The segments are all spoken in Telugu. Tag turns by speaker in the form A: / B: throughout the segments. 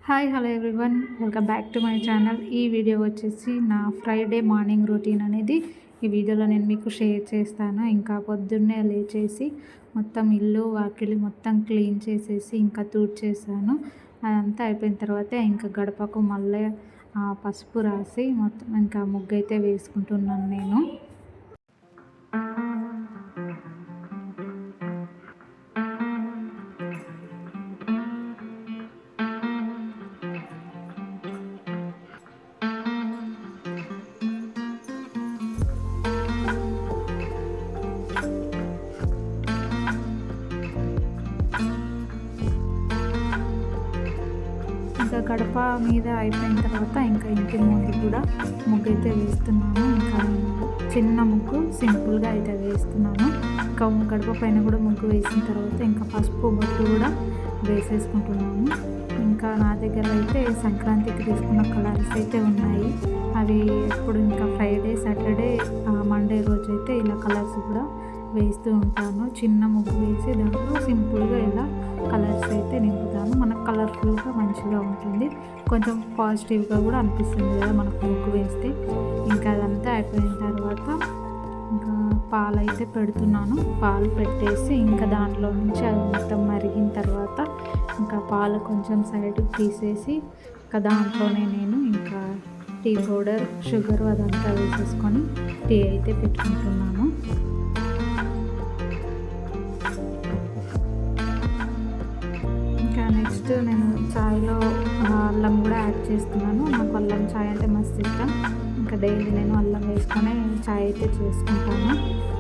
A: Hi hello everyone, welcome back to my channel. ఈ వీడియో వచ్చేసి నా ఫ్రైడే మార్నింగ్ రొటీన్ అనేది ఈ వీడియోలో నేను మీకు షేర్ చేస్తాను. ఇంకా పొద్దున్నే లేచేసి మొత్తం ఇల్లు వాకిలి మొత్తం క్లీన్ చేసేసి ఇంకా తూడ్చేసాను. అదంతా అయిపోయిన తర్వాత ఇంకా గడపకు మళ్ళీ పసుపు రాసి మొత్తం ఇంకా ముగ్గు అయితే వేసుకుంటున్నాను నేను. ఇంకా గడప మీద అయిపోయిన తర్వాత ఇంకా ఇంటి ముందు కూడా ముగ్గు అయితే వేస్తున్నాను. ఇంకా చిన్న ముగ్గు సింపుల్గా అయితే వేస్తున్నాను. ఇంకా గడప పైన కూడా ముగ్గు వేసిన తర్వాత ఇంకా పసుపు బొట్టు కూడా వేసేసుకుంటున్నాను. ఇంకా నా దగ్గర అయితే సంక్రాంతికి తీసుకున్న కలర్స్ అయితే ఉన్నాయి. అవి ఎప్పుడు ఇంకా ఫ్రైడే సాటర్డే మండే రోజు అయితే ఇలా కలర్స్ కూడా వేస్తూ ఉంటాను. చిన్న ముగ్గు వేసి దాంట్లో సింపుల్గా ఇలా కలర్స్ అయితే నింపుతాను. మనకు కలర్ఫుల్గా మంచిగా ఉంటుంది, కొంచెం పాజిటివ్గా కూడా అనిపిస్తుంది కదా మనకు ముగ్గు వేస్తే. ఇంకా అదంతా అయిపోయిన తర్వాత ఇంకా పాలు అయితే పెడుతున్నాను. పాలు పెట్టేసి ఇంకా దాంట్లో నుంచి అది మొత్తం మరిగిన తర్వాత ఇంకా పాలు కొంచెం సైడ్కి తీసేసి ఇంకా దాంట్లోనే నేను ఇంకా టీ పౌడర్ షుగర్ అదంతా వేసేసుకొని టీ అయితే పెట్టుకుంటున్నాను. నెక్స్ట్ నేను చాయ్లో అల్లం కూడా యాడ్ చేస్తున్నాను. నాకు అల్లం చాయ్ అంటే మస్తు ఇష్టం. ఇంకా డైలీ నేను అల్లం వేసుకొని చాయ్ అయితే చేసుకుంటాను.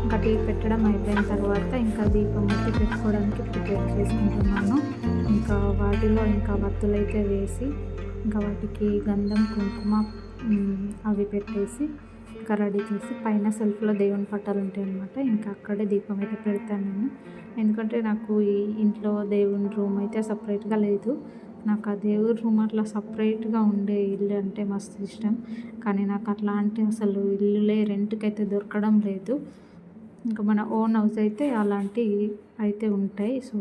A: ఇంకా టీ పెట్టడం అయిపోయిన తర్వాత ఇంకా దీపం అయితే పెట్టుకోవడానికి ప్రిపేర్ చేసుకుంటున్నాను. ఇంకా వాటిలో ఇంకా వత్తులు అయితే వేసి ఇంకా వాటికి గంధం కుంకుమ అవి పెట్టేసి ఇంకా రెడీ చేసి పైన సెల్ఫ్లో దేవుని పట్టాలు ఉంటాయి అన్నమాట. ఇంకా అక్కడే దీపం అయితే పెడతాను నేను. ఎందుకంటే నాకు ఈ ఇంట్లో దేవుని రూమ్ అయితే సపరేట్గా లేదు. నాకు ఆ దేవుడి రూమ్ అట్లా సపరేట్గా ఉండే ఇల్లు అంటే మస్తు ఇష్టం. కానీ నాకు అట్లాంటి అసలు ఇల్లులే రెంట్కి అయితే దొరకడం లేదు. ఇంకా మన ఓన్ హౌస్ అయితే అలాంటి అయితే ఉంటాయి. సో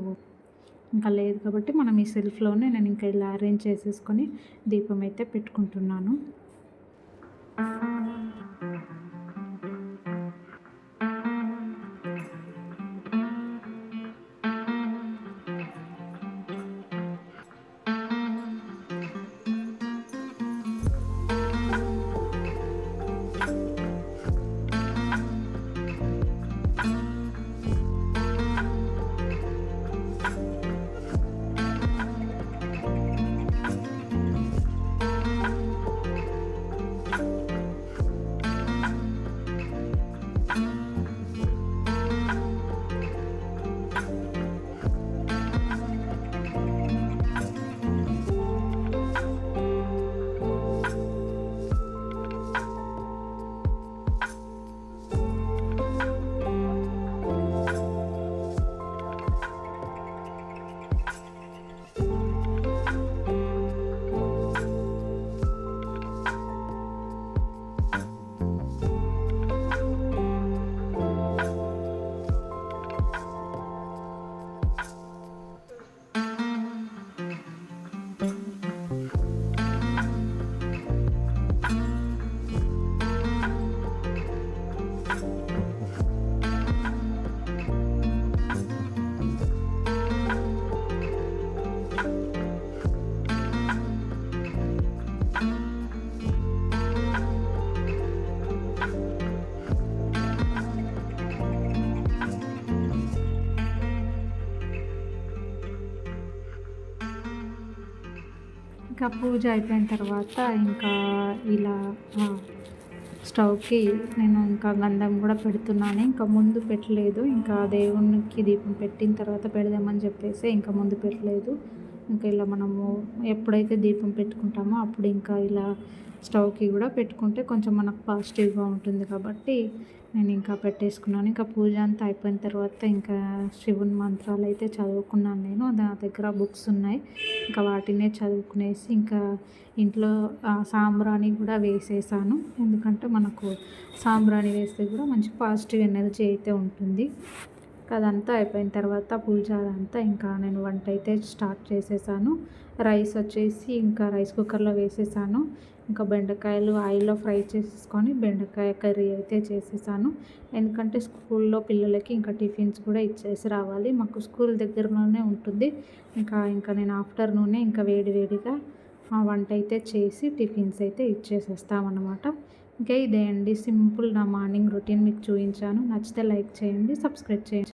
A: ఇంకా లేదు కాబట్టి మనం ఈ సెల్ఫ్లోనే నేను ఇంకా ఇలా అరేంజ్ చేసేసుకొని దీపం అయితే పెట్టుకుంటున్నాను. ఇంకా పూజ అయిపోయిన తర్వాత ఇంకా ఇలా స్టవ్కి నేను ఇంకా గంధం కూడా పెడుతున్నాను. ఇంకా ముందు పెట్టలేదు. ఇంకా దేవునికి దీపం పెట్టిన తర్వాత పెడదామని చెప్పేసి ఇంకా ముందు పెట్టలేదు. ఇంకా ఇలా మనము ఎప్పుడైతే దీపం పెట్టుకుంటామో అప్పుడు ఇంకా ఇలా స్టవ్కి కూడా పెట్టుకుంటే కొంచెం మనకు పాజిటివ్గా ఉంటుంది కాబట్టి నేను ఇంకా పెట్టేసుకున్నాను. ఇంకా పూజ అంతా అయిపోయిన తర్వాత ఇంకా శివుని మంత్రాలు అయితే చదువుకున్నాను నేను. నా దగ్గర బుక్స్ ఉన్నాయి. ఇంకా వాటినే చదువుకునేసి ఇంకా ఇంట్లో సాంబ్రాణి కూడా వేసేసాను. ఎందుకంటే మనకు సాంబ్రాణి వేస్తే కూడా మంచి పాజిటివ్ ఎనర్జీ అయితే ఉంటుంది. అదంతా అయిపోయిన తర్వాత పూజ అదంతా ఇంకా నేను వంట అయితే స్టార్ట్ చేసేసాను. రైస్ వచ్చేసి ఇంకా రైస్ కుక్కర్లో వేసేసాను. ఇంకా బెండకాయలు ఆయిల్లో ఫ్రై చేసేసుకొని బెండకాయ కర్రీ అయితే చేసేసాను. ఎందుకంటే స్కూల్లో పిల్లలకి ఇంకా టిఫిన్స్ కూడా ఇచ్చేసి రావాలి. మాకు స్కూల్ దగ్గరలోనే ఉంటుంది. ఇంకా నేను ఆఫ్టర్నూనే ఇంకా వేడివేడిగా వంట అయితే చేసి టిఫిన్స్ అయితే ఇచ్చేసేస్తామన్నమాట. ఇంకా ఇదే అండి సింపుల్ నా మార్నింగ్ రొటీన్ మీకు చూపించాను. నచ్చితే లైక్ చేయండి, సబ్స్క్రైబ్ చేయండి.